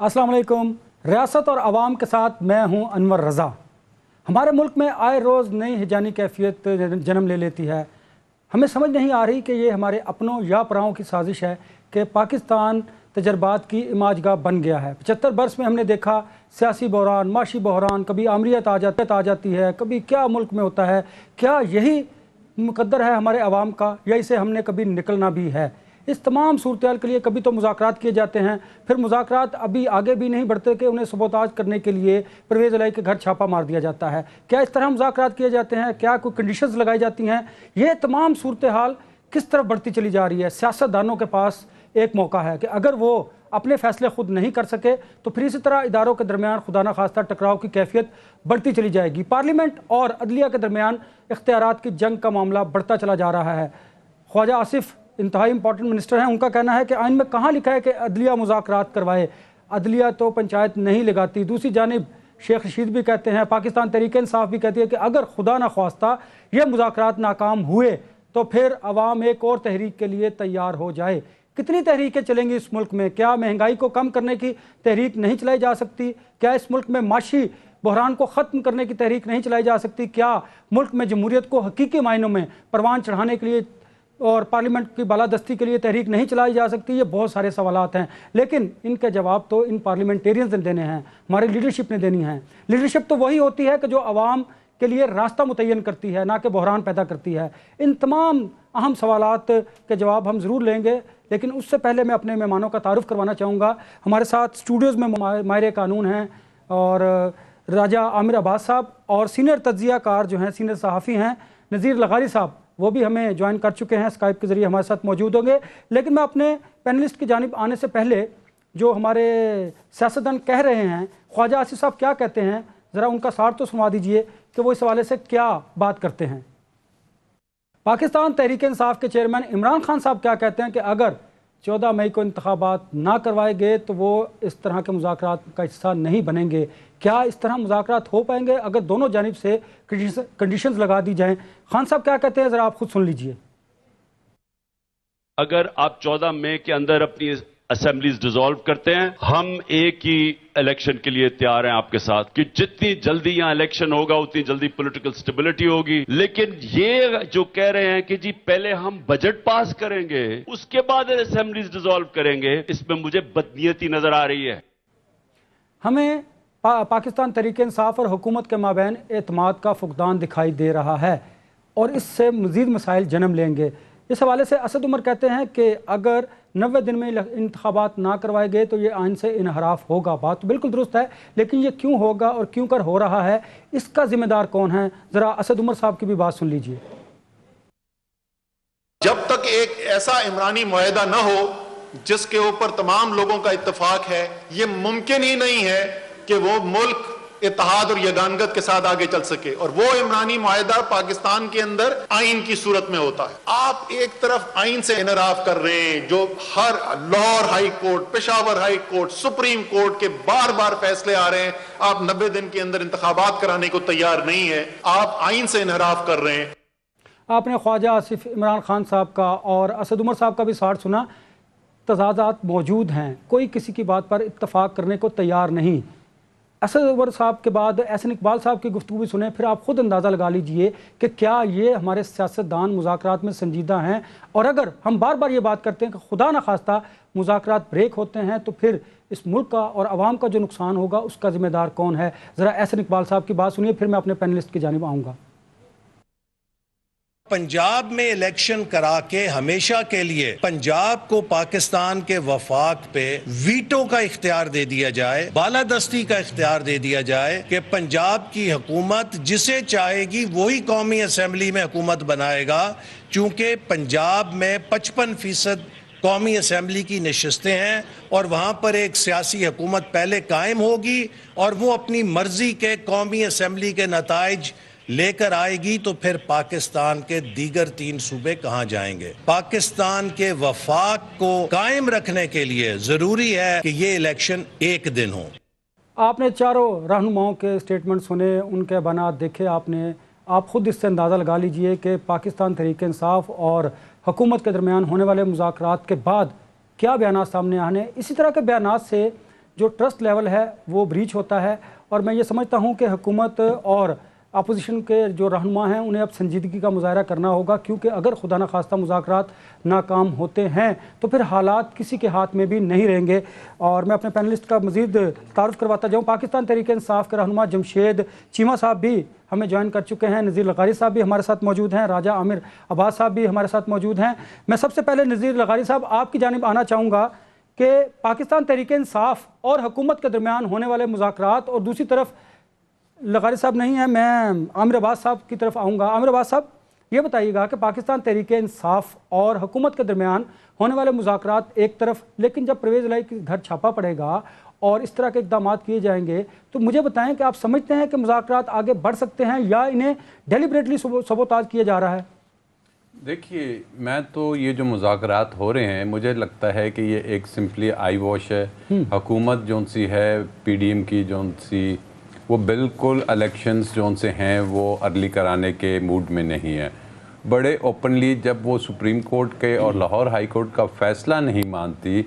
अस्सलाम वालेकुम। रियासत और आवाम के साथ मैं हूं अनवर रज़ा। हमारे मुल्क में आए रोज़ नई हिजानी कैफियत जन्म ले लेती है। हमें समझ नहीं आ रही कि ये हमारे अपनों या पराओं की साजिश है कि पाकिस्तान तजर्बात की इमाजगाह बन गया है। 75 बरस में हमने देखा सियासी बहरान, माशी बहरान, कभी आमरीत आ जाती है, कभी क्या मुल्क में होता है। क्या यही मुकद्दर है हमारे अवाम का, या इसे हमने कभी निकलना भी है? इस तमाम सूरत के लिए कभी तो मुज़ाकरात किए जाते हैं, फिर मुज़ाकरात अभी आगे भी नहीं बढ़ते कि उन्हें सबोताज करने के लिए परवेज़ इलाही के घर छापा मार दिया जाता है। क्या इस तरह मुज़ाकरात किए जाते हैं? क्या कोई कंडीशंस लगाई जाती हैं? ये तमाम सूरत हाल किस तरफ बढ़ती चली जा रही है? सियासतदानों के पास एक मौका है कि अगर वो अपने फैसले खुद नहीं कर सके तो फिर इसी तरह इदारों के दरमियान खुदा न खास्ता टकराव की कैफियत बढ़ती चली जाएगी। पार्लियामेंट और अदलिया के दरमियान इख्तियारात की जंग का मामला बढ़ता चला जा रहा है। ख्वाजा आसिफ इंतहाई इंपॉर्टेंट मिनिस्टर हैं। उनका कहना है कि आइन में कहाँ लिखा है कि अदलिया मुज़ाकरात करवाए? अदलिया तो पंचायत नहीं लगाती। दूसरी जानिब शेख रशीद भी कहते हैं, पाकिस्तान तहरीक इंसाफ भी कहती है कि अगर खुदा न ख्वास्ता ये मुज़ाकरात नाकाम हुए तो फिर अवाम एक और तहरीक के लिए तैयार हो जाए। कितनी तहरीकें चलेंगी इस मुल्क में? क्या महंगाई को कम करने की तहरीक नहीं चलाई जा सकती? क्या इस मुल्क में माशी बहरान को ख़त्म करने की तहरीक नहीं चलाई जा सकती? क्या मुल्क में जमहूरियत को हकीकी मायनों में परवान चढ़ाने के लिए और पार्लियामेंट की बालादस्ती के लिए तहरीक नहीं चलाई जा सकती? ये बहुत सारे सवालात हैं, लेकिन इनके जवाब तो इन पार्लियामेंटेरियंस ने देने हैं, हमारी लीडरशिप ने देनी है। लीडरशिप तो वही होती है कि जो आवाम के लिए रास्ता मुतय्यन करती है, ना कि बहरान पैदा करती है। इन तमाम अहम सवालात के जवाब हम ज़रूर लेंगे, लेकिन उससे पहले मैं अपने मेहमानों का तारुफ करवाना चाहूँगा। हमारे साथ स्टूडियोज़ में माहिर कानून हैं और राजा आमिर अब्बास साहब, और सीनियर तज्ज़िया कार जो हैं, सीनियर सहाफ़ी हैं नज़ीर लगारी साहब, वो भी हमें ज्वाइन कर चुके हैं, स्काइप के ज़रिए हमारे साथ मौजूद होंगे। लेकिन मैं अपने पैनलिस्ट की जानिब आने से पहले जो हमारे सियासतदान कह रहे हैं, ख्वाजा आसिफ साहब क्या कहते हैं, ज़रा उनका सार तो सुनवा दीजिए कि वो इस हवाले से क्या बात करते हैं। पाकिस्तान तहरीक इंसाफ के चेयरमैन इमरान खान साहब क्या कहते हैं कि अगर 14 मई को इंतखाबात ना करवाए गए तो वो इस तरह के मुज़ाकरात का हिस्सा नहीं बनेंगे। क्या इस तरह मुज़ाकरात हो पाएंगे अगर दोनों जानिब से कंडीशंस लगा दी जाएं? खान साहब क्या कहते हैं, ज़रा आप खुद सुन लीजिए। अगर आप 14 मई के अंदर अपनी असेंबलीज डिसॉल्व करते हैं, हम एक ही इलेक्शन के लिए तैयार हैं आपके साथ कि जितनी जल्दी यहां इलेक्शन होगा उतनी जल्दी पॉलिटिकल स्टेबिलिटी होगी। लेकिन ये जो कह रहे हैं कि जी पहले हम बजट पास करेंगे उसके बाद असेंबलीज डिसॉल्व करेंगे, इसमें मुझे बदनीयती नजर आ रही है। हमें पाकिस्तान तहरीक इंसाफ और हुकूमत के माबैन एतमाद का फुकदान दिखाई दे रहा है और इससे मज़ीद मसाइल जन्म लेंगे। इस हवाले से असद उमर कहते हैं कि अगर 90 दिन में इंतखाबात ना करवाए गए तो ये आइन से इनहराफ होगा। बात तो बिल्कुल दुरुस्त है, लेकिन ये क्यों होगा और क्यों कर हो रहा है, इसका जिम्मेदार कौन है? ज़रा असद उमर साहब की भी बात सुन लीजिए। जब तक एक ऐसा इमरानी मुआहदा न हो जिसके ऊपर तमाम लोगों का इत्तेफाक है, ये मुमकिन ही नहीं है कि वो मुल्क इत्तेहाद और यगानगत के साथ आगे चल सके। और वो इमरानी मुआहदा पाकिस्तान के अंदर आइन की सूरत में होता है। आप एक तरफ आइन से इनराफ कर रहे हैं, जो हर Lahore high court, Peshawar high court, supreme court के बार बार फैसले आ रहे हैं, आप 90 दिन के अंदर इंतखाबात कराने को तैयार नहीं है, आप आइन से इनराफ कर रहे हैं। आपने ख्वाजा आसिफ इमरान खान साहब का और असद उमर साहब का भी सार सुना। तजादात मौजूद हैं, कोई किसी की बात पर इत्तफाक करने को तैयार नहीं। असद उमर साहब के बाद एहसन इकबाल साहब की गुफ्तगू भी सुने, फिर आप खुद अंदाज़ा लगा लीजिए कि क्या ये हमारे सियासतदान मुज़ाकरात में संजीदा हैं। और अगर हम बार बार ये बात करते हैं कि खुदा न खास्ता मुज़ाकरात ब्रेक होते हैं तो फिर इस मुल्क का और आवाम का जो नुकसान होगा उसका ज़िम्मेदार कौन है? ज़रा एहसन इकबाल साहब की बात सुनिए, फिर मैं अपने पैनलिस्ट की जानिब आऊँगा। पंजाब में इलेक्शन करा के हमेशा के लिए पंजाब को पाकिस्तान के वफाक पे वीटो का इख्तियार दे दिया जाए, बालादस्ती का इख्तियार दे दिया जाए कि पंजाब की हुकूमत जिसे चाहेगी वही कौमी असेंबली में हुकूमत बनाएगा। चूंकि पंजाब में 55% कौमी असेंबली की नशिस्तें हैं और वहाँ पर एक सियासी हुकूमत पहले कायम होगी और वो अपनी मर्जी के कौमी असेंबली के नताइज लेकर आएगी, तो फिर पाकिस्तान के दीगर 3 सूबे कहां जाएंगे? पाकिस्तान के वफाक को कायम रखने के लिए जरूरी है कि ये इलेक्शन एक दिन हो। आपने चारों रहनुमाओं के स्टेटमेंट सुने, उनके बयान देखे आपने, आप खुद इससे अंदाज़ा लगा लीजिए कि पाकिस्तान तहरीक इंसाफ और हुकूमत के दरमियान होने वाले मुज़ाकरात के बाद क्या बयान सामने आने। इसी तरह के बयान से जो ट्रस्ट लेवल है वो ब्रीच होता है। और मैं ये समझता हूँ कि हुकूमत और अपोजिशन के जो रहनुमा हैं उन्हें अब संजीदगी का मुजाहरा करना होगा, क्योंकि अगर खुदा न खास्ता मुज़ाकरात नाकाम होते हैं तो फिर हालात किसी के हाथ में भी नहीं रहेंगे। और मैं अपने पैनलिस्ट का मज़ीद तारुफ करवाता जाऊँ। पाकिस्तान तहरीक-ए-इंसाफ के रहनुमा जमशेद चीमा साहब भी हमें ज्वाइन कर चुके हैं, नज़ीर लगारी साहब भी हमारे साथ मौजूद हैं, राजा आमिर अब्बास साहब भी हमारे साथ मौजूद हैं। मैं सबसे पहले नज़ीर लगारी साहब आपकी जानिब आना चाहूँगा कि पाकिस्तान तहरीक-ए-इंसाफ और हुकूमत के दरमियान होने वाले मुज़ाकरात, और दूसरी तरफ लगारी साहब नहीं है, मैं आमिर अब्बास साहब की तरफ आऊँगा। आमिर अब्बास साहब ये बताइएगा कि पाकिस्तान तहरीक-ए-इंसाफ और हुकूमत के दरमियान होने वाले मुज़ाकरात एक तरफ, लेकिन जब परवेज़ इलाही के घर छापा पड़ेगा और इस तरह के इक़दाम किए जाएंगे तो मुझे बताएं कि आप समझते हैं कि मुज़ाकरात आगे बढ़ सकते हैं या इन्हें डेलिबरेटली सबोताज किया जा रहा है? देखिए, मैं तो ये जो मुज़ाकरात हो रहे हैं मुझे लगता है कि ये एक सिंपली आई वॉश है। हुकूमत जौन सी है PDM की जौन सी, वो बिल्कुल इलेक्शंस जौन से हैं वो अर्ली कराने के मूड में नहीं है। बड़े ओपनली जब वो सुप्रीम कोर्ट के और लाहौर हाई कोर्ट का फ़ैसला नहीं मानती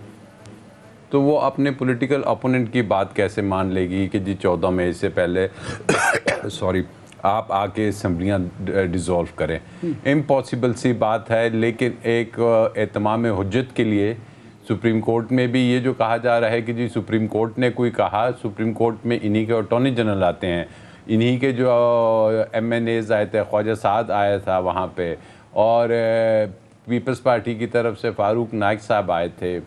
तो वो अपने पॉलिटिकल ओपोनेंट की बात कैसे मान लेगी कि जी 14 मई से पहले सॉरी आप आके असम्बलियाँ डिज़ोल्व करें। इम्पॉसिबल सी बात है। लेकिन एक एहतमाम हुज्जत के लिए सुप्रीम कोर्ट में भी ये जो कहा जा रहा है कि जी सुप्रीम कोर्ट ने कोई कहा, सुप्रीम कोर्ट में इन्हीं के अटॉर्नी जनरल आते हैं, इन्हीं के जो MNAs आए थे, ख्वाजा साद आया था वहाँ पे, और पीपल्स पार्टी की तरफ से फारूक नाइक साहब आए थे,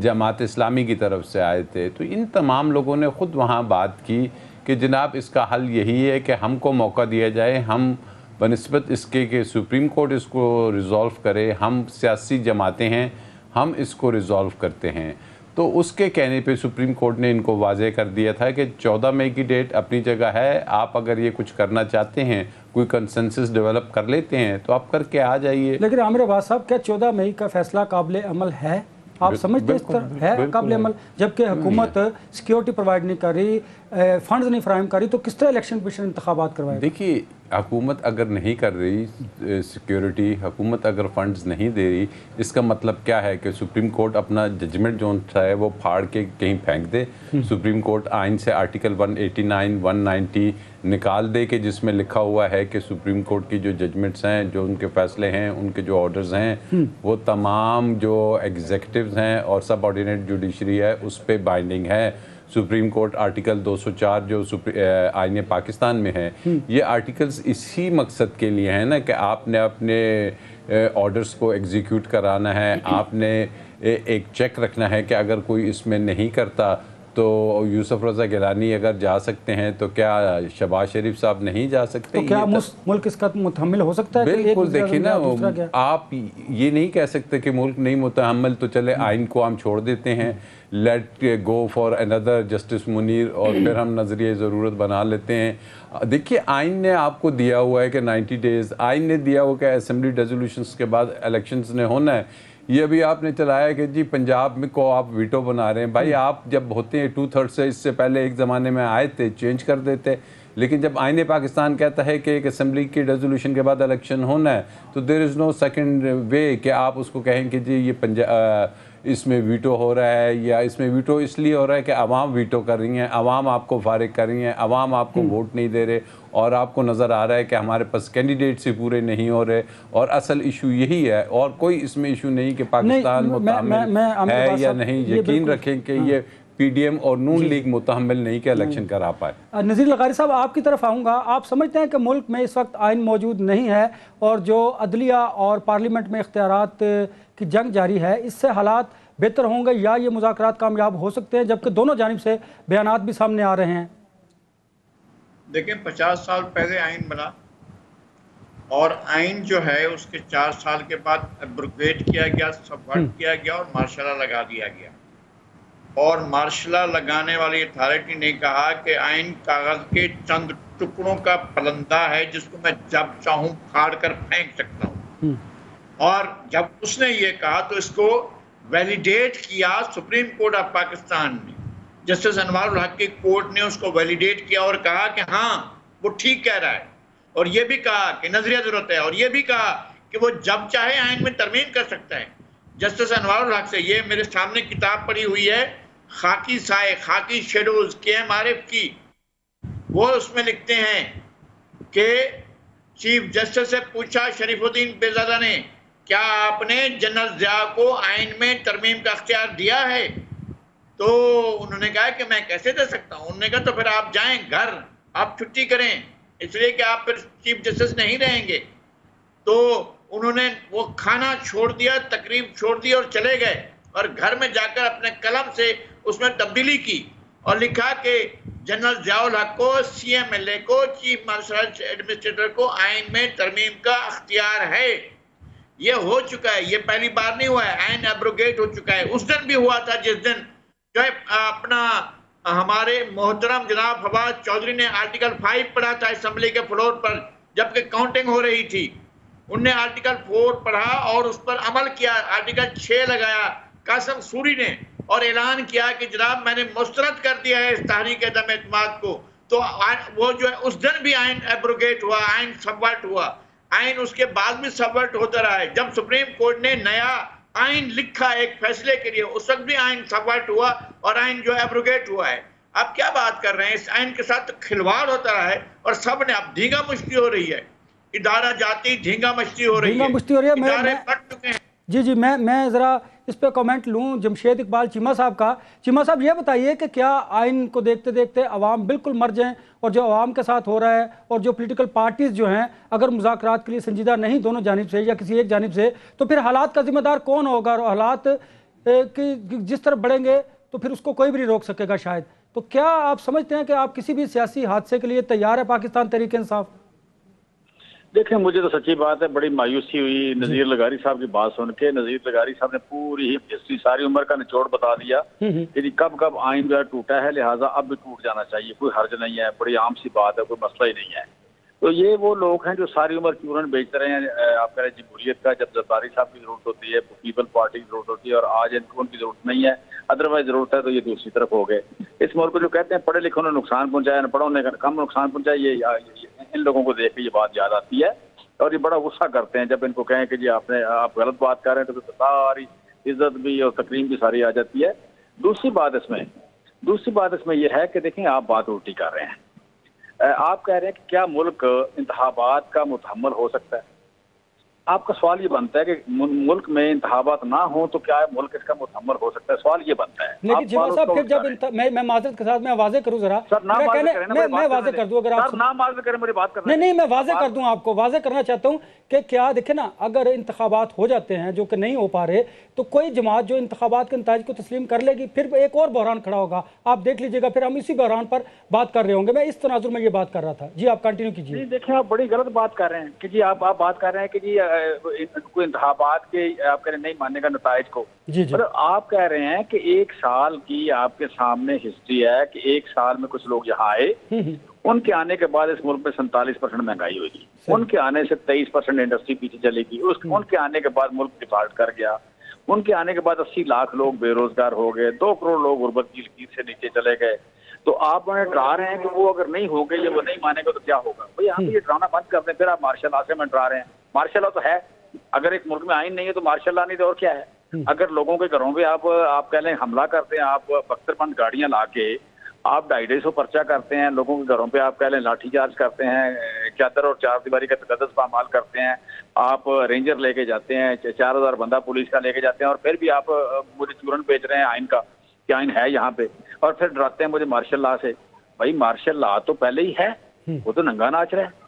जमात इस्लामी की तरफ से आए थे। तो इन तमाम लोगों ने ख़ुद वहाँ बात की कि जनाब इसका हल यही है कि हमको मौका दिया जाए, हम बनिस्बत इसके कि सुप्रीम कोर्ट इसको रिज़ॉल्व करे, हम सियासी जमातें हैं, हम इसको रिज़ॉल्व करते हैं। तो उसके कहने पे सुप्रीम कोर्ट ने इनको वाज़े कर दिया था कि 14 मई की डेट अपनी जगह है, आप अगर ये कुछ करना चाहते हैं, कोई कंसेंसस डेवलप कर लेते हैं तो आप करके आ जाइए। लेकिन आमिर अब्बास साहब, क्या 14 मई का फैसला काबिल अमल है? आप समझते इस तरह है काबिल अमल? जबकि हुकूमत सिक्योरिटी प्रोवाइड नहीं कर रही, फंड्स नहीं फ्राहम कर रही, तो किस तरह इलेक्शन कमीशन इंतखाबात करवाए? देखिए, हुकूमत अगर नहीं कर रही सिक्योरिटी, हुकूमत अगर फंड्स नहीं दे रही, इसका मतलब क्या है कि सुप्रीम कोर्ट अपना जजमेंट जो है वो फाड़ के कहीं फेंक दे। सुप्रीम कोर्ट आइन से आर्टिकल 189, 190 निकाल दे कि जिसमें लिखा हुआ है कि सुप्रीम कोर्ट की जो जजमेंट्स हैं, जो उनके फैसले हैं, उनके जो ऑर्डर्स हैं, वो तमाम जो एग्जीक्यूटिव्स हैं और सब ऑर्डिनेट जुडिशरी है उस पर बाइंडिंग है। सुप्रीम कोर्ट आर्टिकल 204 जो आईन पाकिस्तान में है, ये आर्टिकल्स इसी मकसद के लिए हैं ना कि आपने अपने ऑर्डर्स को एग्जीक्यूट कराना है, आपने एक चेक रखना है कि अगर कोई इसमें नहीं करता तो यूसुफ रज़ा गिलानी अगर जा सकते हैं तो क्या शहबाज शरीफ साहब नहीं जा सकते? तो क्या मुल्क इसका मुतहम्मिल हो सकता है? बिल्कुल। देखिए ना, आप ये नहीं कह सकते कि मुल्क नहीं मुतहम्मिल, तो चले आइन को हम छोड़ देते हैं, let go for another justice Munir, और फिर हम नज़रिए ज़रूरत बना लेते हैं। देखिए, आइन ने आपको दिया हुआ है कि 90 डेज़, आइन ने दिया हुआ कि असेंबली रेजोल्यूशंस के बाद इलेक्शंस ने होना है। ये अभी आपने चलाया कि जी पंजाब में को आप वीटो बना रहे हैं। भाई, आप जब होते हैं 2/3 से, इससे पहले एक ज़माने में आए थे, चेंज कर देते। लेकिन जब आईन पाकिस्तान कहता है कि एक असेंबली की रेजोल्यूशन के बाद इलेक्शन होना है, तो there is no second way कि आप उसको कहें कि जी ये इसमें वीटो हो रहा है, या इसमें वीटो इसलिए हो रहा है कि अवाम वीटो कर रही हैं, अवाम आपको फारिग कर रही हैं, अवाम आपको वोट नहीं दे रहे, और आपको नज़र आ रहा है कि हमारे पास कैंडिडेट्स ही पूरे नहीं हो रहे, और असल इशू यही है, और कोई इसमें इशू नहीं कि पाकिस्तान मुतहम्मिल है या नहीं। यकीन रखें कि ये PDM और नून लीग मुतहम्मिल नहीं कि इलेक्शन करा पाए। नज़ीर लगारी साहब, आपकी तरफ आऊँगा। आप समझते हैं कि मुल्क में इस वक्त आइन मौजूद नहीं है और जो अदलिया और पार्लियामेंट में इख्तियारात की जंग जारी है, इससे हालात बेहतर होंगे या ये मुज़ाकरात कामयाब हो सकते हैं, जबकि दोनों जानिब से बयानात भी सामने आ रहे हैं? देखिए, 50 साल पहले आइन बना और आइन जो है उसके 4 साल के बाद एब्रोगेट किया गया, सबवर्ट किया गया और मार्शल लॉ लगा दिया गया। और मार्शल लॉ लगाने वाली अथॉरिटी ने कहा कि आइन कागज के चंद टुकड़ों का फलंदा है जिसको मैं जब चाहूं फाड़ कर फेंक सकता हूं। और जब उसने ये कहा तो इसको वैलिडेट किया सुप्रीम कोर्ट ऑफ पाकिस्तान ने, जस्टिस अनवारुल हक की कोर्ट ने उसको वैलिडेट किया और कहा कि हाँ वो ठीक कह रहा है, और ये भी कहा कि नजरिया जरूरत है, और ये भी कहा कि वो जब चाहे आइन में तरमीम कर सकता है। जस्टिस अनवारुल हक से, ये मेरे सामने किताब पड़ी हुई है, खाकी साए, खाकी शेडोज KMRF की, वो उसमें लिखते हैं कि चीफ जस्टिस से पूछा शरीफुद्दीन बेज़ादा ने, क्या आपने जनरल ज़िया को आइन में तरमीम का अख्तियार दिया है? तो उन्होंने कहा कि मैं कैसे दे सकता हूं। उन्होंने कहा तो फिर आप जाएं घर, आप छुट्टी करें, इसलिए कि आप फिर चीफ जस्टिस नहीं रहेंगे। तो उन्होंने वो खाना छोड़ दिया, तकरीब छोड़ दी और चले गए, और घर में जाकर अपने कलम से उसमें तब्दीली की और लिखा कि जनरल ज़ियाउल हक को, CMLA को, चीफ मार्शल एडमिनिस्ट्रेटर को आइन में तरमीम का अख्तियार है। ये हो चुका है, ये पहली बार नहीं हुआ है, आइन एब्रोगेट हो चुका है। उस दिन भी हुआ था जिस दिन जो है अपना हमारे मोहतरम जनाब फवाद चौधरी ने आर्टिकल 5 पढ़ा था असेंबली के फ्लोर पर, जबकि काउंटिंग हो रही थी। उनने आर्टिकल 4 पढ़ा और उस पर अमल किया, आर्टिकल 6 लगाया कासिम सूरी ने, और ऐलान किया कि जनाब मैंने मुस्तरद कर दिया है इस तहरीक अदम एतमाद को। तो वो जो है उस दिन भी आइन एब्रोगेट हुआ, आइन सबवर्ट हुआ, आइन उसके बाद भी सबवर्ट होता रहा है। जब सुप्रीम कोर्ट ने नया आइन लिखा एक फैसले के लिए, उस वक्त भी आइन सबवर्ट हुआ और आइन जो एब्रोगेट हुआ है। आप क्या बात कर रहे हैं? इस आइन के साथ तो खिलवाड़ होता रहा है और सब ने अब धींगा मुश्ती हो रही है, इदारा जाती धींगा मस्ती हो रही है, इदारे फट चुके हैं। जी मैं ज़रा इस पे कमेंट लूँ जमशेद इकबाल चीमा साहब का। चीमा साहब ये बताइए कि क्या आइन को देखते देखते अवाम बिल्कुल मर जाएं, और जो अवाम के साथ हो रहा है और जो पॉलिटिकल पार्टीज़ जो हैं अगर मुज़ाकरात के लिए संजीदा नहीं दोनों जानिब से या किसी एक जानिब से, तो फिर हालात का जिम्मेदार कौन होगा? और हालात कि जिस तरफ बढ़ेंगे तो फिर उसको कोई भी नहीं रोक सकेगा शायद। तो क्या आप समझते हैं कि आप किसी भी सियासी हादसे के लिए तैयार है पाकिस्तान तहरीक इंसाफ? देखें, मुझे तो सच्ची बात है बड़ी मायूसी हुई नज़ीर लगारी साहब की बात सुन के। नज़ीर लगारी साहब ने पूरी हिस्ट्री, सारी उम्र का निचोड़ बता दिया कि कब कब आइन जो है टूटा है, लिहाजा अब भी टूट जाना चाहिए, कोई हर्ज नहीं है, बड़ी आम सी बात है, कोई मसला ही नहीं है। तो ये वो लोग हैं जो सारी उम्र चूरन बेचते रहे हैं। आप कह रहे हैं जमहूरियत का जब जरदारी साहब की जरूरत होती है, पीपल पार्टी की जरूरत होती है, और आज इनको उनकी जरूरत नहीं है, अदरवाइज जरूरत है तो ये दूसरी तरफ हो गए। इस मुल्क को जो कहते हैं पढ़े लिखों ने नुकसान पहुंचाया, अनपढ़ों ने कम नुकसान पहुंचाया, ये इन लोगों को देख के ये बात याद आती है और ये बड़ा गुस्सा करते हैं जब इनको कहें कि जी आप गलत बात कर रहे हैं, तो सारी इज्जत भी और तकरीम भी सारी आ जाती है। दूसरी बात इसमें यह है कि देखें, आप बात उल्टी कर रहे हैं। आप कह रहे हैं कि क्या मुल्क इंतखाबात का मुतहम्मल हो सकता है? आपका सवाल ये बनता है कि मुल्क में इंतखाबात ना हो तो क्या मुल्क इसका मुतहम्मल हो सकता है? सवाल ये बनता है। लेकिन जीवा साहब फिर जब मैं माजरत के साथ मैं वाज़े करूं जरा, मैं वाज़े कर दूं, अगर आप ना वाज़े करें मेरी बात करना। नहीं मैं वाज़े कर दूं, आपको वाज़े करना चाहता हूं कि क्या देखे ना, अगर इंतखाबात हो जाते हैं जो कि नहीं हो पा रहे, तो कोई जमात जो इंतखाबात के नताइज को तस्लीम कर लेगी, फिर एक और बहरान खड़ा होगा। आप देख लीजिएगा, फिर हम इसी बहरान पर बात कर रहे होंगे। मैं इस तनाजुर में ये बात कर रहा था। जी आप कंटिन्यू कीजिए। देखिए, आप बड़ी गलत बात कर रहे हैं कि जी आप बात कर रहे हैं कि जी कोई इंतखाबात के आप कह रहे नहीं मानने का नताइज को। जी मतलब आप कह रहे हैं कि एक साल की आपके सामने हिस्ट्री है कि एक साल में कुछ लोग यहाँ आए, उनके आने के बाद इस मुल्क में 47% महंगाई हुई, उनके आने से 23% इंडस्ट्री पीछे चलेगी, उनके आने के बाद मुल्क डिफॉल्ट कर गया, उनके आने के बाद 80 लाख लोग बेरोजगार हो गए, 2 करोड़ लोग गुर्बत की लकीर से नीचे चले गए। तो आप उन्हें डरा रहे हैं कि वो अगर नहीं हो गए या वो नहीं मानेगा तो क्या होगा? भाई आप ये डराना बंद कर दें। फिर आप मार्शल लॉ से में डरा रहे हैं। मार्शल लॉ तो है, अगर एक मुल्क में आइन नहीं है तो मार्शल लॉ नहीं तो और क्या है? अगर लोगों के घरों पे आप कह लें हमला करते हैं, आप बख्तरबंद गाड़ियां ला के आप 250 पर्चा करते हैं, लोगों के घरों पे आप कह लें लाठीचार्ज करते हैं, चादर और चार दीवारी का तकद्दुस पामाल करते हैं, आप रेंजर लेके जाते हैं, 4000 बंदा पुलिस का लेके जाते हैं, और फिर भी आप मुझे चूरन बेच रहे हैं आइन का कि आइन है यहाँ पे, और फिर डराते हैं मुझे मार्शल लॉ से। भाई मार्शल लॉ तो पहले ही है, वो तो नंगा नाच रहा है।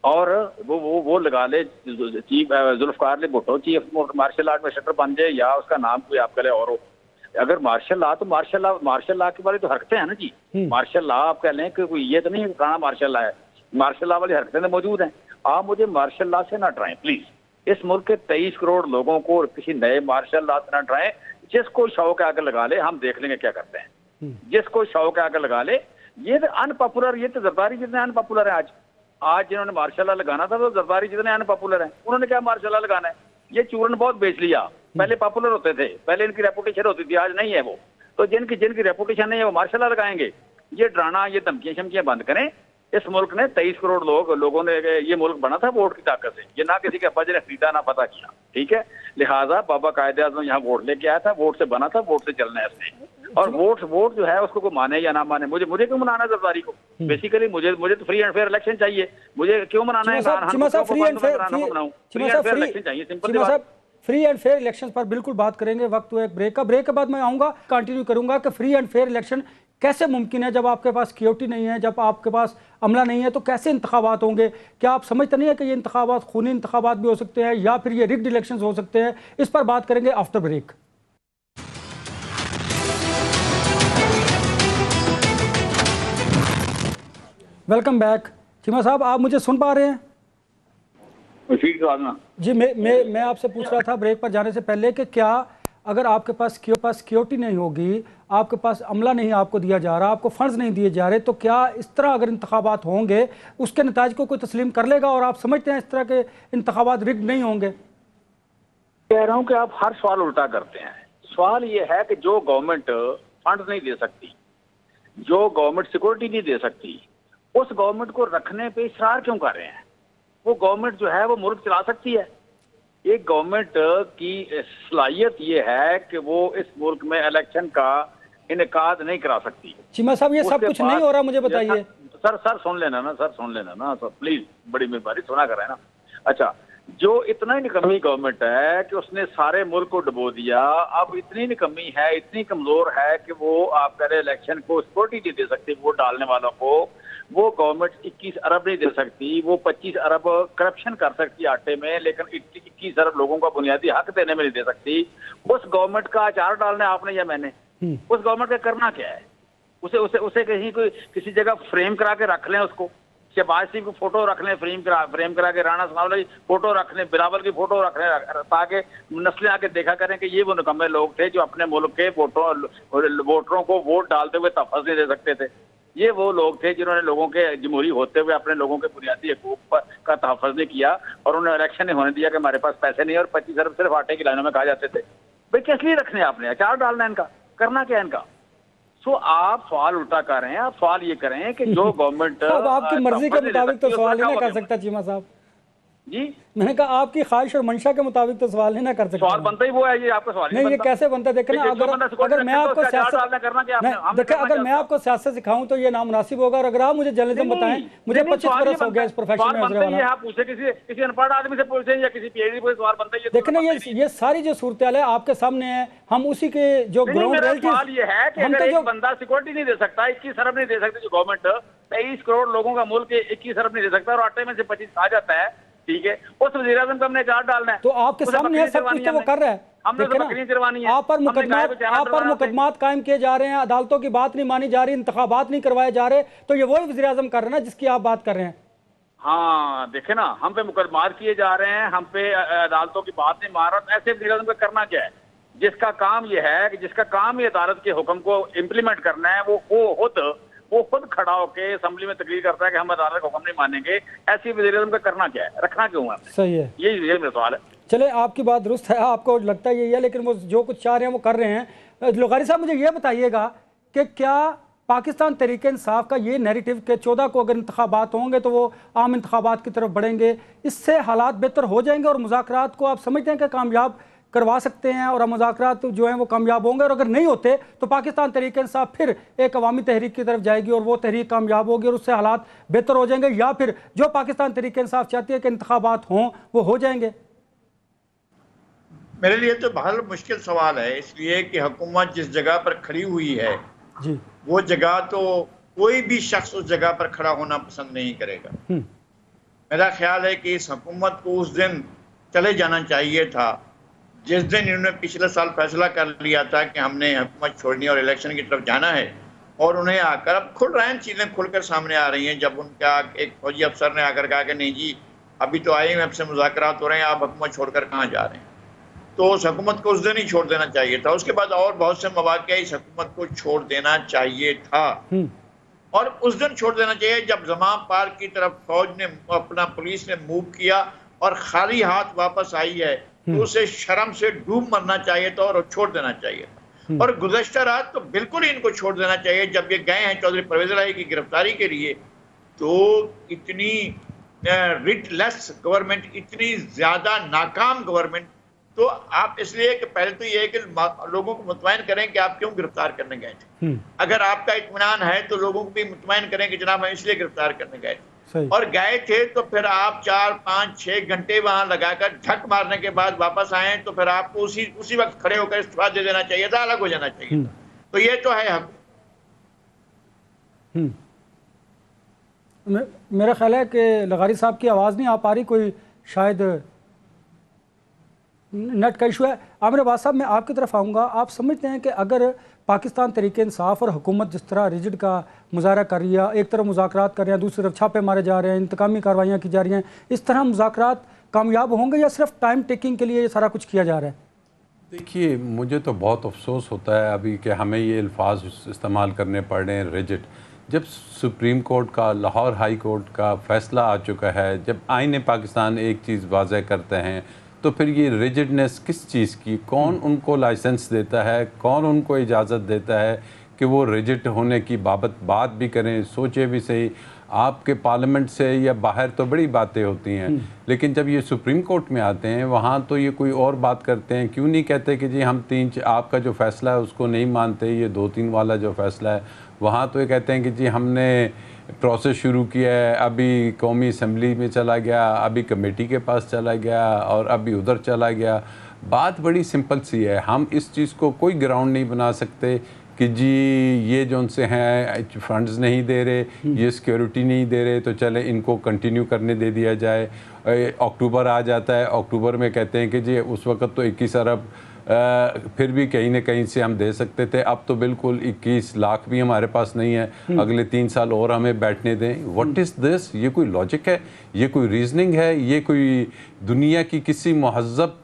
और वो लगा ले चीफ जुल्फकार ले भुट्टो चीफ मार्शल आर्ट में शटर बन जाए, या उसका नाम कोई आप कह ले और हो। अगर मार्शल लॉ तो मार्शल लॉ की वाली तो हरकतें हैं ना जी। मार्शल लॉ आप कह लें कि ये तो नहीं पुराना मार्शल लॉ है, मार्शल लॉ वाली हरकतें तो मौजूद हैं। आप मुझे मार्शल लॉ से ना डराएं प्लीज। इस मुल्क के 23 करोड़ लोगों को किसी नए मार्शल लॉ से ना डराएं। जिसको शौक आगे लगा ले, हम देख लेंगे क्या करते हैं। जिसको शौक आगे लगा ले। ये तो अनपॉपुलर, ये तो जरदारी जितने अनपॉपुलर है आज जिन्होंने मार्शल लॉ लगाना था तो जरदारी जितने अनपॉपुलर हैं, उन्होंने क्या मार्शल लॉ लगाना है? ये चूरन बहुत बेच लिया। पहले पॉपुलर होते थे, पहले इनकी रेपुटेशन होती थी, आज नहीं है वो। तो जिनकी रेपुटेशन नहीं है वो मार्शल लॉ लगाएंगे। ये डराना, ये धमकियां शमकियां बंद करें। इस मुल्क ने 23 करोड़ लोगों ने, ये मुल्क बना था वोट की ताकत से। ये ना किसी के अब्बा जी ने खरीदा ना पता किया, ठीक है। लिहाजा बाबा कायदे आज़म यहाँ वोट लेके आया था, वोट से बना था, वोट से चलना है इसने। और वोट जो है उसको कोई माने या ना माने, मुझे क्यों मनाना है जरदारी को? बेसिकली मुझे तो फ्री एंड फेयर इलेक्शन चाहिए, मुझे क्यों मनाना है? चीमा साहब फ्री एंड फेयर इलेक्शन चाहिए, सिंपल सी बात। फ्री एंड फेयर इलेक्शन पर बिल्कुल बात करेंगे, वक्त हुआ एक ब्रेक का। ब्रेक के बाद मैं आऊँगा, कंटिन्यू करूँगा कि फ्री एंड फेयर इलेक्शन कैसे मुमकिन है जब आपके पास सिक्योरिटी नहीं है, जब आपके पास अमला नहीं है, तो कैसे इंतखाबात होंगे? क्या आप समझते नहीं है कि ये इंतखाबात खूनी इंतखाबात भी हो सकते हैं या फिर ये रिग्ड इलेक्शंस हो सकते हैं? इस पर बात करेंगे after break. Welcome back. Cheema साहब, आप मुझे सुन पा रहे हैं? जी, मैं आपसे पूछ रहा था ब्रेक पर जाने से पहले कि क्या अगर आपके पास सिक्योरिटी नहीं होगी, आपके पास अमला नहीं आपको दिया जा रहा, आपको फंड्स नहीं दिए जा रहे, तो क्या इस तरह अगर इंतखाबात होंगे उसके नताज को कोई तस्लीम कर लेगा? और आप समझते हैं इस तरह के इंतखाबात रिग्ड नहीं होंगे? कह रहा हूं कि आप हर सवाल उल्टा करते हैं। सवाल ये है कि जो गवर्नमेंट फंड नहीं दे सकती, जो गवर्नमेंट सिक्योरिटी नहीं दे सकती, उस गवर्नमेंट को रखने पे इसरार क्यों कर रहे हैं? वो गवर्नमेंट जो है वो मुल्क चला सकती है। एक गवर्नमेंट की सलाहियत ये है कि वो इस मुल्क में इलेक्शन का इनेकाद नहीं करा सकती। चीमा साहब, ये सब कुछ नहीं हो रहा, मुझे बताइए। सर सुन लेना ना सर, प्लीज, बड़ी मेहरबानी, सुना कर रहे हैं ना। अच्छा, जो इतना ही निकम्मी गवर्नमेंट है कि उसने सारे मुल्क को डुबो दिया, अब इतनी निकम्मी है, इतनी कमजोर है कि वो आप कह रहे इलेक्शन को सिक्योरिटी नहीं दे सकती वोट डालने वालों को। वो गवर्नमेंट 21 अरब नहीं दे सकती, वो 25 अरब करप्शन कर सकती है आटे में, लेकिन 21 अरब लोगों का बुनियादी हक देने में नहीं दे सकती। उस गवर्नमेंट का अचार डालना है आपने या मैंने? उस गवर्नमेंट का करना क्या है? उसे कहीं कोई किसी जगह फ्रेम करा के रख लें, उसको शहबाज शरीफ को फोटो रख लें, फ्रेम करा के, राणा साहब की फोटो रख लें, बिलावल की फोटो रख लें, ताकि नस्लें आके देखा करें कि ये वो निकम्मे लोग थे जो अपने मुल्क के वोटरों को वोट डालते हुए तहफ़्फ़ुज़ नहीं दे सकते थे। ये वो लोग थे जिन्होंने लोगों के जमहूरी होते हुए अपने लोगों के बुनियादी हकूक़ का तहफ़्फ़ुज़ नहीं किया, और उन्होंने इलेक्शन नहीं होने दिया कि हमारे पास पैसे नहीं है, और 25 अरब सिर्फ आटे की लाइनों में कहा जाते थे। भाई किस लिए रखने आपने? अचार डालना है इनका? करना क्या है इनका? सो आप सवाल उल्टा कर रहे हैं। आप सवाल ये करें कि जो गवर्नमेंट अब आपकी मर्जी के मुताबिक तो सवाल ही ना कर सकता चीमा साहब जी। मैंने कहा आपकी ख्वाहिश और मंशा के मुताबिक तो सवाल ही ना कर सकते। सवाल बनता ही वो है, ये आपका सवाल नहीं, ये कैसे बनता है? देखना, अगर मैं आपको अगर मैं आपको सियासत सिखाऊं तो ये नामुनासिब होगा, और अगर आप मुझे जर्नलिज्म बताएं, मुझे 25 बरस हो गया इस प्रोफेशन में। आप पूछे किसी अनपढ़ आदमी से पूछे या किसी पीएचडी को सवाल बनता है। देखना, ये सारी जो सूरत है आपके सामने है, हम उसी के जो ग्राउंड रियलिटी। सवाल ये है कि अगर एक बंदा सिक्योरिटी नहीं दे सकता, 21 अरब नहीं दे सकती जो गवर्नमेंट, 23 करोड़ लोगों का मुल्क 21 अरब नहीं दे सकता, और आटे में से 25 खा जाता है, ठीक है, उस वज़ीर-ए-आज़म को हमने चार डालना है। तो आपके सामने है, सब कुछ तो वो कर रहा है। हमने तो बकरियां चरवानी है। आप पर मुकदमात कायम किए जा रहे हैं, अदालतों की बात नहीं मानी जा रही, इंतखाबात नहीं करवाए जा रहे, तो ये वही वज़ीर-ए-आज़म कर रहे हैं ना जिसकी आप बात कर रहे हैं। हाँ, देखे ना, हम पे मुकदमात किए जा रहे हैं, हम पे अदालतों की बात नहीं मान रहा। ऐसे वज़ीर-ए-आज़म को करना क्या है? जिसका काम ये है कि जिसका काम ये अदालत के हुक्म को इम्प्लीमेंट करना है, वो खुद खड़ा होकर असेंबली में तकरीर करता है कि हम अदालत का हुक्म नहीं मानेंगे। ऐसी वज़ीर-ए-आज़म का करना क्या है? रखना क्यों है? सही है, यही मेरा सवाल है। चले, आपकी बात दुरुस्त है, आपको लगता है यही है, लेकिन वो जो कुछ चाह रहे हैं वो कर रहे हैं। लोगारी साहब, मुझे ये बताइएगा कि क्या पाकिस्तान तहरीक इंसाफ का ये नैरेटिव के 14 को अगर इंतखाबात होंगे तो वो आम इंतखाबात की तरफ बढ़ेंगे, इससे हालात बेहतर हो जाएंगे और मुज़ाकरात को आप समझते हैं कि कामयाब करवा सकते हैं, और मुज़ाकरात जो हैं वो कामयाब होंगे? और अगर नहीं होते तो पाकिस्तान तहरीक इंसाफ फिर एक अवामी तहरीक की तरफ जाएगी और वो तहरीक कामयाब होगी और उससे हालात बेहतर हो जाएंगे, या फिर जो पाकिस्तान तहरीक इंसाफ चाहती है कि इंतखाबात हों वो हो जाएंगे? मेरे लिए तो बहुत मुश्किल सवाल है, इसलिए कि हुकूमत जिस जगह पर खड़ी हुई है जी, वो जगह तो कोई भी शख्स उस जगह पर खड़ा होना पसंद नहीं करेगा। मेरा ख्याल है कि इस हुकूमत को उस दिन चले जाना चाहिए था जिस दिन इन्होंने पिछले साल फैसला कर लिया था कि हमने हुकूमत छोड़नी और इलेक्शन की तरफ जाना है, और उन्हें आकर अब खुल रहे हैं, चीज़ें खुलकर सामने आ रही हैं। जब उनका एक फौजी अफसर ने आकर कहा कि नहीं जी, अभी तो IMF से मुज़ाकरात हो रहे हैं, आप हुकूमत छोड़कर कहाँ जा रहे हैं, तो उस हुकूमत को उस दिन ही छोड़ देना चाहिए था। उसके बाद और बहुत से मौक़े इस हुकूमत को छोड़ देना चाहिए था, और उस दिन छोड़ देना चाहिए जब ज़मान पार्क की तरफ फौज ने अपना पुलिस ने मूव किया और खाली हाथ वापस आई है, तो उसे शर्म से डूब मरना चाहिए था और छोड़ देना चाहिए था। और गुज़श्ता रात तो बिल्कुल ही इनको छोड़ देना चाहिए। जब ये गए हैं चौधरी परवेज़ इलाही की गिरफ्तारी के लिए, तो इतनी रिटलेस गवर्नमेंट, इतनी ज़्यादा नाकाम गवर्नमेंट तो आप इसलिए कि पहले तो ये है कि लोगों को मुतमईन करें कि आप क्यों गिरफ्तार करने गए थे। अगर आपका इत्मीनान है तो लोगों को भी मुतमईन करें कि जनाब हम इसलिए गिरफ्तार करने गए थे, और गए थे तो फिर आप 4, 5, 6 घंटे वहां लगाकर झक मारने के बाद वापस आए तो फिर आपको उसी वक्त खड़े होकर इस्तीफा दे देना चाहिए था, अलग हो जाना चाहिए था। तो ये तो है हक। मेरा ख्याल है कि लगारी साहब की आवाज़ नहीं आ पा रही, कोई शायद नेट का इशू है। आमिर अब्बास साहब, मैं आपकी तरफ आऊँगा। आप समझते हैं कि अगर पाकिस्तान तरीके इंसाफ और हुकूमत जिस तरह रिजिड का मुजाहरा कर रही है, एक तरफ मुज़ाकरात कर रहे हैं, दूसरी तरफ छापे मारे जा रहे हैं, इंतकामी कार्रवाइयाँ की जा रही हैं, इस तरह मुज़ाकरात कामयाब होंगे या सिर्फ टाइम टेकिंग के लिए ये सारा कुछ किया जा रहा है? देखिए, मुझे तो बहुत अफसोस होता है अभी कि हमें ये अल्फाज इस्तेमाल करने पड़ रहे हैं रिजिड। जब सुप्रीम कोर्ट का, लाहौर हाई कोर्ट का फ़ैसला आ चुका है, जब आईन पाकिस्तान एक चीज़ वाज़ह करते हैं, तो फिर ये रिजिडनेस किस चीज़ की, कौन उनको लाइसेंस देता है, कौन उनको इजाज़त देता है कि वो रिजिड होने की बात भी करें? सोचे भी सही, आपके पार्लियामेंट से या बाहर तो बड़ी बातें होती हैं, लेकिन जब ये सुप्रीम कोर्ट में आते हैं वहाँ तो ये कोई और बात करते हैं। क्यों नहीं कहते कि जी हम आपका जो फ़ैसला है उसको नहीं मानते, ये 2-3 वाला जो फ़ैसला है, वहाँ तो ये कहते हैं कि जी हमने प्रोसेस शुरू किया है, अभी कौमी असम्बली में चला गया, अभी कमेटी के पास चला गया और अभी उधर चला गया। बात बड़ी सिंपल सी है, हम इस चीज़ को कोई ग्राउंड नहीं बना सकते कि जी ये जो उनसे हैं फंड्स नहीं दे रहे, ये सिक्योरिटी नहीं दे रहे, तो चले इनको कंटिन्यू करने दे दिया जाए। अक्टूबर आ जाता है, अक्टूबर में कहते हैं कि जी उस वक्त तो 21 अरब फिर भी कहीं ना कहीं से हम दे सकते थे, अब तो बिल्कुल 21 लाख भी हमारे पास नहीं है, अगले 3 साल और हमें बैठने दें। What is this? ये कोई लॉजिक है? ये कोई रीजनिंग है? ये कोई दुनिया की किसी महज़ब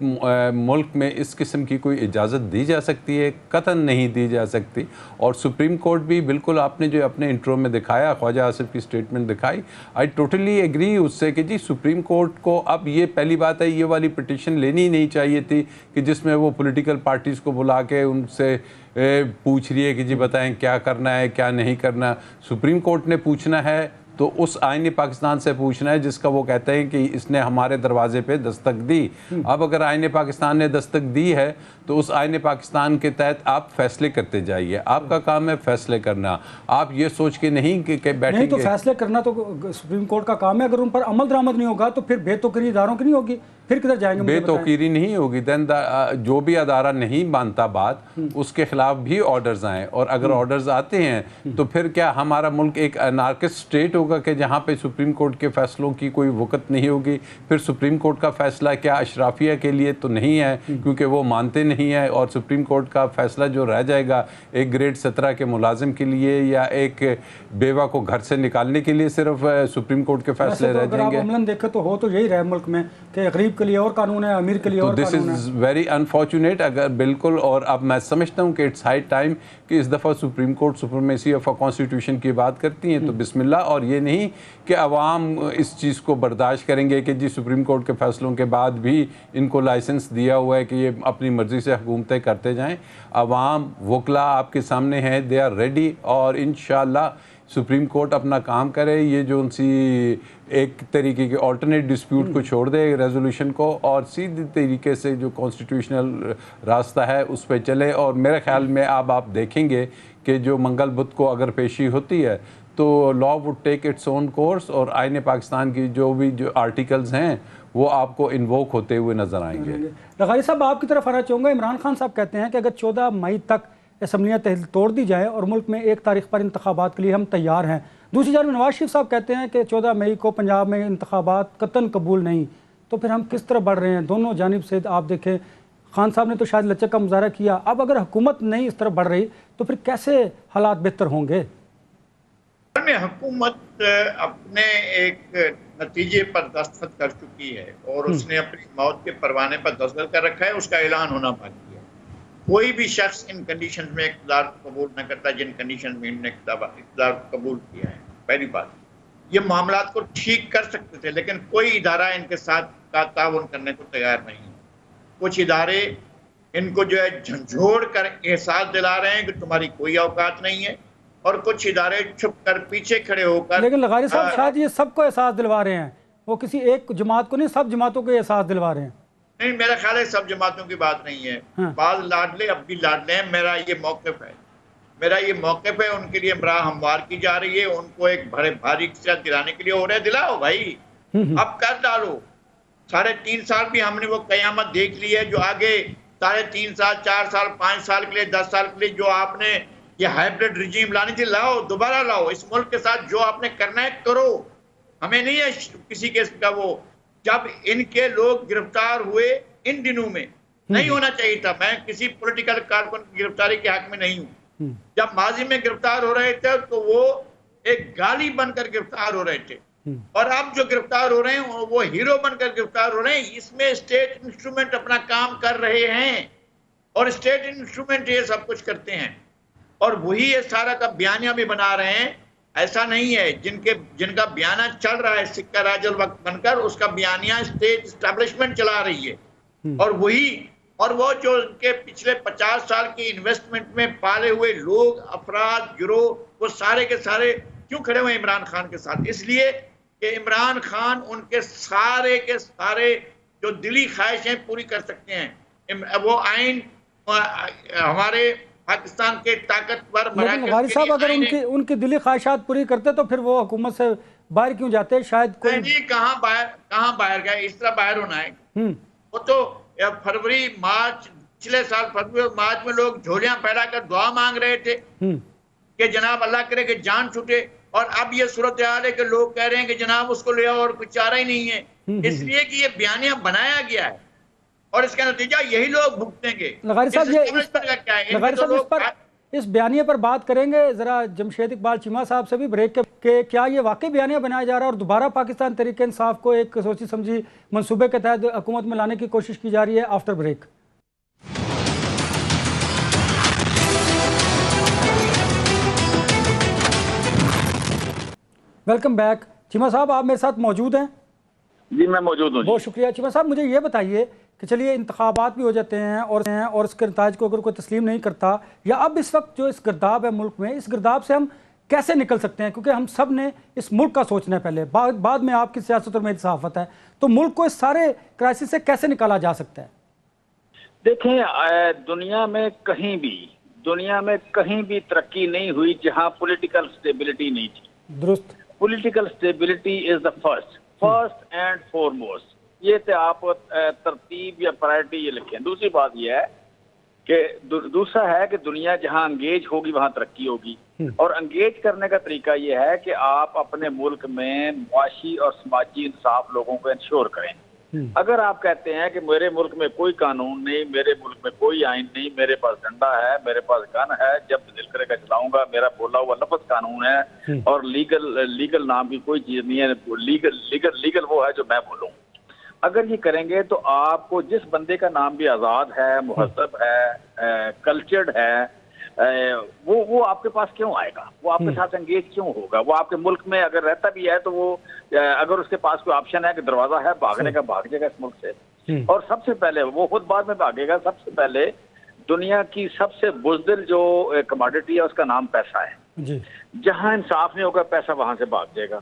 मुल्क में इस किस्म की कोई इजाज़त दी जा सकती है? कतन नहीं दी जा सकती। और सुप्रीम कोर्ट भी बिल्कुल, आपने जो अपने इंट्रो में दिखाया, ख्वाजा आसिफ की स्टेटमेंट दिखाई, आई टोटली एग्री उससे कि जी सुप्रीम कोर्ट को अब ये पहली बात है, ये वाली पिटिशन लेनी नहीं चाहिए थी कि जिसमें वो पॉलिटिकल पार्टीज़ को बुला के उनसे पूछ रही है कि जी बताएं क्या करना है क्या नहीं करना। सुप्रीम कोर्ट ने पूछना है तो उस आईन पाकिस्तान से पूछना है जिसका वो कहते हैं कि इसने हमारे दरवाजे पे दस्तक दी। अब अगर आईन पाकिस्तान ने दस्तक दी है तो उस आईन पाकिस्तान के तहत आप फैसले करते जाइए, आपका काम है फैसले करना। आप ये सोच के नहीं कि बैठेंगे। नहीं तो फैसले करना तो सुप्रीम कोर्ट का काम है, अगर उन पर अमल दरामद नहीं होगा तो फिर बेतौकीरी इदारों की नहीं होगी, फिर किधर जाएंगे? बेतौकीरी नहीं होगी, देन जो भी अदारा नहीं मानता बात उसके खिलाफ भी ऑर्डर्स आए, और अगर ऑर्डर्स आते हैं तो फिर क्या हमारा मुल्क एक अनार्किस्ट स्टेट होगा कि जहाँ पे सुप्रीम कोर्ट के फैसलों की कोई वक़्त नहीं होगी? फिर सुप्रीम कोर्ट का फैसला क्या अशराफिया के लिए तो नहीं है क्योंकि वो मानते नहीं है, और सुप्रीम कोर्ट का फैसला जो रह जाएगा एक ग्रेड 17 के मुलाजिम के लिए या एक बेवा को घर से निकालने के लिए सिर्फ सुप्रीम कोर्ट के फैसले रह जाएंगे। अमलन देखे तो हो तो यही रहे मुल्क में कि गरीब के लिए और कानून है, अमीर के लिए और कानून है। This is very unfortunate. अगर बिल्कुल, और अब मैं समझता हूँ कि इट्स हाई टाइम कि इस दफ़ा supreme court supremacy of a constitution की बात करती हैं तो बिस्मिल्लाह, और ये नहीं कि अवाम इस चीज़ को बर्दाश्त करेंगे कि जी सुप्रीम कोर्ट के फैसलों के बाद भी इनको लाइसेंस दिया हुआ है कि ये अपनी मर्ज़ी से हुकूमतें करते जाएं। अवाम वकला आपके सामने हैं, दे आर रेडी, और इंशाअल्लाह सुप्रीम कोर्ट अपना काम करे। ये जो उनसी एक तरीके के ऑल्टरनेट डिस्प्यूट को छोड़ दे रेजोल्यूशन को, और सीधे तरीके से जो कॉन्स्टिट्यूशनल रास्ता है उस पर चले। और मेरे ख्याल में अब आप देखेंगे कि जो मंगल बुध को अगर पेशी होती है तो law would take its own course, और आईन पाकिस्तान की जो आर्टिकल्स हैं वो आपको इन्वोक होते हुए नजर आएंगे। लगारी साहब, आपकी तरफ आना चाहूँगा। इमरान खान साहब कहते हैं कि अगर 14 मई तक असम्बलियाँ तोड़ दी जाए और मुल्क में 1 तारीख पर इंतखाबात के लिए हम तैयार हैं। दूसरी जानब नवाज शरीफ साहब कहते हैं कि 14 मई को पंजाब में इंतखाबात कतन कबूल नहीं। तो फिर हम किस तरह बढ़ रहे हैं? दोनों जानिब से आप देखें, खान साहब ने तो शायद लचक का मुजाहरा किया, अब अगर हुकूमत नहीं इस तरह बढ़ रही तो फिर कैसे हालात बेहतर होंगे? हुकूमत अपने एक नतीजे पर दस्तखत कर चुकी है और उसने अपनी मौत के परवाने पर दस्तखत कर रखा है, उसका ऐलान होना बाकी है। कोई भी शख्स इन कंडीशन में इक़्तिदार कबूल न करता जिन कंडीशन में इन्होंने इक़्तिदार कबूल किया है। पहली बात, ये मामलात को ठीक कर सकते थे लेकिन कोई इदारा इनके साथ ताउन करने को तैयार नहीं है। कुछ इदारे इनको जो है झंझोड़ कर एहसास दिला रहे हैं कि तुम्हारी कोई औकात नहीं है, और कुछ इदारे छुप कर पीछे खड़े होकर। लेकिन लगारी साहब शायद ये सबको एहसास दिलवा रहे हैं, वो किसी एक जमात को नहीं, सब जमातों को एहसास दिलवा रहे हैं। नहीं, मेरा ख्याल है सब जमातों की बात नहीं है। हाँ। बाज लाडले अब भी लाडले हैं। मेरा ये मौक़िफ़ है उनके लिए इमरान हमवार की जा रही है, उनको एक बड़े भारी दिलाने के लिए हो रहा है। दिलाओ भाई, अब कर डालो। 3.5 साल भी हमने वो कयामत देख ली है, जो आगे 3.5 साल, 4 साल, 5 साल के लिए, 10 साल के लिए जो आपने ये हाइब्रिड रिजीम लानी थी, लाओ, दोबारा लाओ। इस मुल्क के साथ जो आपने करना है करो, हमें नहीं है किसी केस का वो। जब इनके लोग गिरफ्तार हुए इन दिनों में, नहीं होना चाहिए था। मैं किसी पॉलिटिकल कारकुन की गिरफ्तारी के हक में नहीं हूँ। जब माजी में गिरफ्तार हो रहे थे तो वो एक गाली बनकर गिरफ्तार हो रहे थे, और अब जो गिरफ्तार हो रहे हैं वो हीरो बनकर गिरफ्तार हो रहे हैं। इसमें स्टेट इंस्ट्रूमेंट अपना काम कर रहे हैं, और स्टेट इंस्ट्रूमेंट ये सब कुछ करते हैं, और वही ये सारा का बयानिया भी बना रहे हैं। ऐसा नहीं है जिनका बयाना चल रहा है सिक्का राजल वक्त बनकर, उसका बयानिया स्टेट एस्टेब्लिशमेंट चला रही है। और वो जो उनके पिछले 50 साल की इन्वेस्टमेंट में पाले हुए लोग, अफराद, गिरोह, वो सारे के सारे क्यों खड़े हुए इमरान खान के साथ? इसलिए कि इमरान खान उनके सारे के सारे जो दिली ख्वाहिशें पूरी कर सकते हैं। वो आइन हमारे पाकिस्तान के ताकतवर लेकिन गारी साहब, अगर उनकी दिली ख्वाहिशात पूरी करते तो फिर वो हुकूमत से बाहर क्यों जाते? शायद कोई नहीं, कहाँ बाहर गए? इस तरह बाहर होना है। वो तो फरवरी मार्च, पिछले साल फरवरी और मार्च में लोग झोलियां फैलाकर दुआ मांग रहे थे कि जनाब अल्लाह करे कि जान छूटे, और अब ये सूरत हाल है कि लोग कह रहे हैं कि जनाब उसको ले आओ, और कुछ चारा ही नहीं है। इसलिए कि ये बयानिया बनाया गया है, और इसका नतीजा यही लोग भुगतेंगे। लगारी साहब, इस बयानिया पर बात करेंगे जरा जमशेद इकबाल चीमा साहब से भी ब्रेक के क्या ये वाकई बयानिया बनाया जा रहा है और दोबारा पाकिस्तान तहरीक इंसाफ को एक सोची समझी मंसूबे के तहत हुकूमत में लाने की कोशिश की जा रही है? After break. Welcome back. Cheema साहब, आप मेरे साथ मौजूद हैं? जी, मैं मौजूद हूँ। बहुत शुक्रिया। चीमा साहब, मुझे ये बताइए कि चलिए इंतखाबात भी हो जाते हैं और इसके नताज को अगर कोई तस्लीम नहीं करता, या अब इस वक्त जो इस गिरदाब है मुल्क में, इस गिरदाब से हम कैसे निकल सकते हैं? क्योंकि हम सब ने इस मुल्क का सोचना है पहले, बाद में आपकी सियासत और मेरी सहाफत है। तो मुल्क को इस सारे क्राइसिस से कैसे निकाला जा सकता है? देखें, दुनिया में कहीं भी तरक्की नहीं हुई जहां पॉलिटिकल स्टेबिलिटी नहीं थी। दुरुस्त। Political stability is the first and foremost. ये तो आप तरतीब या प्रायोरिटी ये लिखें। दूसरी बात ये है कि दूसरा है कि दुनिया जहां अंगेज होगी वहां तरक्की होगी, और अंगेज करने का तरीका ये है कि आप अपने मुल्क में मुआशी और समाजी इंसाफ लोगों को इंश्योर करें। अगर आप कहते हैं कि मेरे मुल्क में कोई कानून नहीं, मेरे मुल्क में कोई आइन नहीं, मेरे पास डंडा है, मेरे पास गन है, जब दिल करेगा चलाऊंगा, मेरा बोला हुआ लफ्ज कानून है, और लीगल नाम की कोई चीज नहीं है, लीगल वो है जो मैं बोलूं। अगर ये करेंगे तो आपको जिस बंदे का नाम भी आज़ाद है, मुहज़्ज़ब है, कल्चर्ड है, वो आपके पास क्यों आएगा? वो आपके साथ एंगेज क्यों होगा? वो आपके मुल्क में अगर रहता भी है तो वो अगर उसके पास कोई ऑप्शन है कि दरवाजा है भागने का, भाग जाएगा इस मुल्क से। और सबसे पहले वो खुद बाद में भागेगा। सबसे पहले दुनिया की सबसे बुज़दिल जो कमोडिटी है उसका नाम पैसा है। जहां इंसाफ नहीं होगा पैसा वहां से भाग जाएगा।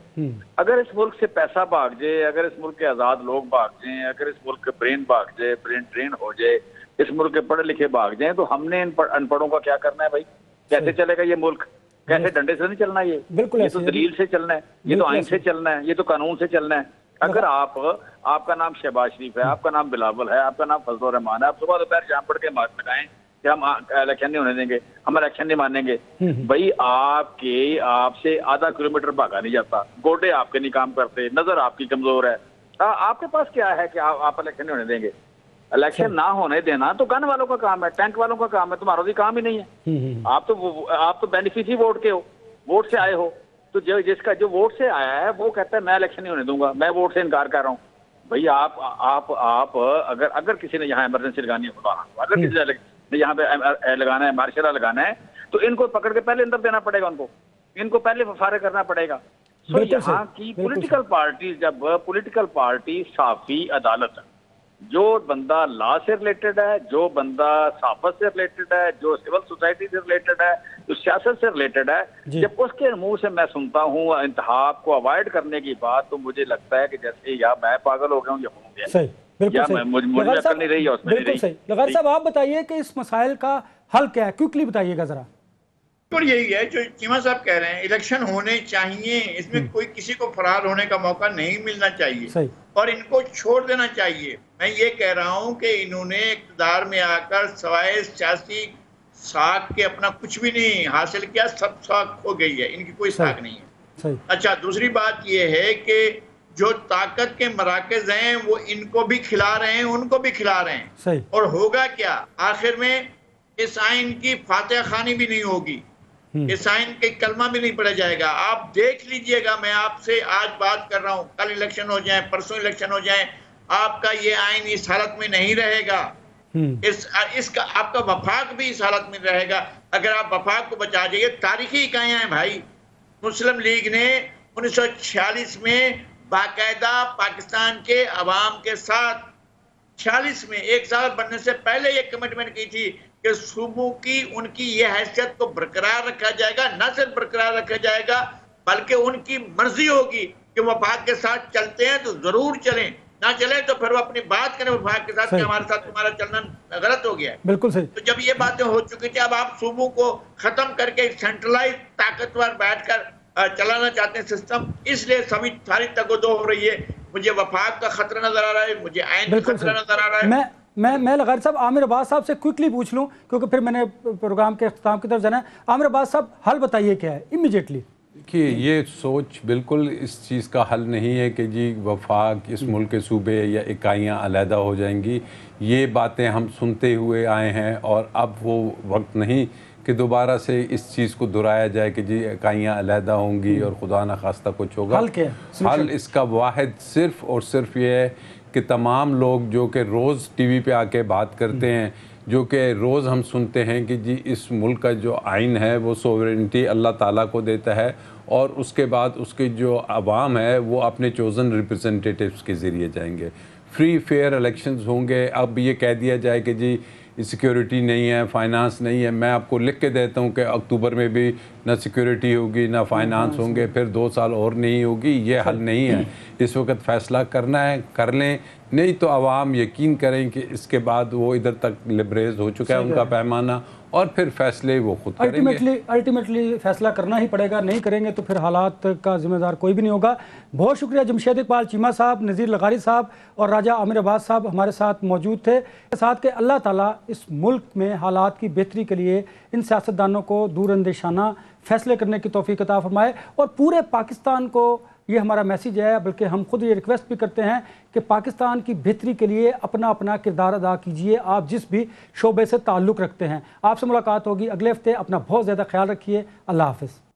अगर इस मुल्क से पैसा भाग जाए, अगर इस मुल्क के आजाद लोग भाग जाएं, अगर इस मुल्क के ब्रेन भाग जाए, ब्रेन ट्रेन हो जाए, इस मुल्क के पढ़े लिखे भाग जाएं, तो हमने इन अनपढ़ों का क्या करना है भाई? कैसे चलेगा ये मुल्क? कैसे डंडे से नहीं चलना ये तो दलील से चलना है, ये तो आइन से चलना है, ये तो कानून से चलना है। अगर आपका नाम शहबाज शरीफ है, आपका नाम बिलावल है, आपका नाम फजल रहमान है, आप सुबह दोपहर शाम पढ़ के मार्क लगाएं कि हम इलेक्शन नहीं होने देंगे, हम इलेक्शन नहीं मानेंगे, भाई आपसे आधा किलोमीटर भागा नहीं जाता, गोडे आपके नहीं काम करते, नजर आपकी कमजोर है, आपके पास क्या है कि आप इलेक्शन नहीं होने देंगे? इलेक्शन ना होने देना तो गन वालों का काम है, टैंक वालों का काम है, तुम्हारा भी काम ही नहीं है। आप तो बेनिफिशियरी वोट के हो, वोट से आए हो। तो जिसका जो वोट से आया है वो कहता है मैं इलेक्शन नहीं होने दूंगा, मैं वोट से इनकार कर रहा हूँ। भाई आप अगर किसी ने यहाँ इमरजेंसी लगानी है, अगर किसी ने यहाँ पे लगाना है, मार्शल लगाना है, तो इनको पकड़ के पहले अंदर देना पड़ेगा, इनको पहले फारिग करना पड़ेगा। तो यहाँ की पॉलिटिकल पार्टी, जब पॉलिटिकल पार्टी साफी अदालत, जो बंदा लॉ से रिलेटेड है, जो बंदा सहाफत से रिलेटेड है, जो सिविल सोसाइटी से रिलेटेड है, जो सियासत से रिलेटेड है, जब उसके मुंह से मैं सुनता हूँ इंतखाब को अवॉइड करने की बात, तो मुझे लगता है कि जैसे या मैं पागल हो गया हूँ या हो गया। बिल्कुल या सही। मुझ में लगार अकल साहब, नहीं रही या उसमें नहीं बिल्कुल रही। सही। लगार साहब आप बताइए कि इस मसाइल का हल क्या है, क्विकली बताइएगा जरा। और यही है जो चीमा साहब कह रहे हैं, इलेक्शन होने चाहिए, इसमें कोई किसी को फरार होने का मौका नहीं मिलना चाहिए सही। और इनको छोड़ देना चाहिए। मैं ये कह रहा हूं कि इन्होंने इक़्तिदार में आकर सवाए सियासी साख के अपना कुछ भी नहीं हासिल किया, सब साख खो गई है, इनकी कोई साख नहीं है। सही। अच्छा, दूसरी बात ये है कि जो ताकत के मराकज हैं वो इनको भी खिला रहे हैं, उनको भी खिला रहे हैं। सही। और होगा क्या आखिर में, इस आइन की फातिहा खानी भी नहीं होगी, इस आइन के कलमा भी नहीं पढ़ा जाएगा। आप देख लीजिएगा, मैं आपसे आज बात कर रहा हूं, कल इलेक्शन हो जाए, परसों इलेक्शन हो जाए, आपका ये आइन इस हालत में नहीं रहेगा। इसका आपका वफाक भी इस हालत में रहेगा। अगर आप वफाक को बचा जाइए, तारीखी इकाइयां हैं भाई। मुस्लिम लीग ने 1946 में बाकायदा पाकिस्तान के अवाम के साथ 46 में 1 साल बनने से पहले ये कमिटमेंट की थी कि सूबों की उनकी ये हैसियत को बरकरार रखा जाएगा। न सिर्फ बरकरार रखा जाएगा बल्कि उनकी मर्जी होगी कि वफाक के साथ चलते हैं तो जरूर चलें, ना चले तो फिर वो अपनी बात करें वफाक के साथ कि हमारे साथ तुम्हारा चलना गलत हो गया है। बिल्कुल सही। तो जब ये बातें हो चुकी थी, अब आप सूबों को खत्म करके सेंट्रलाइज ताकतवर बैठकर चलाना चाहते हैं सिस्टम, इसलिए सभी सारी तगोदो हो रही है। मुझे वफाक का खतरा नजर आ रहा है, मुझे आइन का खतरा नजर आ रहा है। मैं लगार साहब आमिर अब्बास साहब से क्विकली पूछ लूं क्योंकि फिर मैंने प्रोग्राम के अख्ताम की तरफ जाना है। आमिर अब्बास साहब हल बताइए क्या है इमीडिएटली। देखिए, ये सोच बिल्कुल इस चीज़ का हल नहीं है कि जी वफाक इस मुल्क के सूबे या इकाइयाँ अलहदा हो जाएंगी। ये बातें हम सुनते हुए आए हैं और अब वो वक्त नहीं कि दोबारा से इस चीज़ को दोहराया जाए कि जी इकाइयाँ अलहदा होंगी और खुदा न खास्ता कुछ होगा। हल क्या है? हल इसका वाहिद सिर्फ़ और सिर्फ ये है कि तमाम लोग जो कि रोज़ टीवी पे आके बात करते हैं, जो कि रोज़ हम सुनते हैं कि जी इस मुल्क का जो आइन है वो सोवरेनिटी अल्लाह ताला को देता है और उसके बाद उसके जो अवाम है वो अपने चोज़न रिप्रेजेंटेटिव्स के ज़रिए जाएंगे। फ्री फेयर इलेक्शंस होंगे। अब ये कह दिया जाए कि जी सिक्योरिटी नहीं है, फाइनेंस नहीं है। मैं आपको लिख के देता हूँ कि अक्टूबर में भी ना सिक्योरिटी होगी ना फाइनेंस होंगे, फिर 2 साल और नहीं होगी। ये हल नहीं है। इस वक्त फ़ैसला करना है, कर लें, नहीं तो आवाम यकीन करें कि इसके बाद वो इधर तक लिबरेज हो चुका है उनका पैमाना और फिर फैसले वो खुद करेंगे। अल्टीमेटली फैसला करना ही पड़ेगा, नहीं करेंगे तो फिर हालात का जिम्मेदार कोई भी नहीं होगा। बहुत शुक्रिया जमशेद इकबाल चीमा साहब, नज़ीर लगारी साहब और राजा आमिर अब्बास साहब हमारे साथ मौजूद थे। साथ के अल्लाह ताला इस मुल्क में हालात की बेहतरी के लिए इन सियासतदानों को दूरअंदेशाना फैसले करने की तौफीक अता फरमाए और पूरे पाकिस्तान को ये हमारा मैसेज है, बल्कि हम खुद ये रिक्वेस्ट भी करते हैं कि पाकिस्तान की बेहतरी के लिए अपना अपना किरदार अदा कीजिए, आप जिस भी शोबे से ताल्लुक़ रखते हैं। आपसे मुलाकात होगी अगले हफ्ते। अपना बहुत ज़्यादा ख्याल रखिए। अल्लाह हाफ़िज़।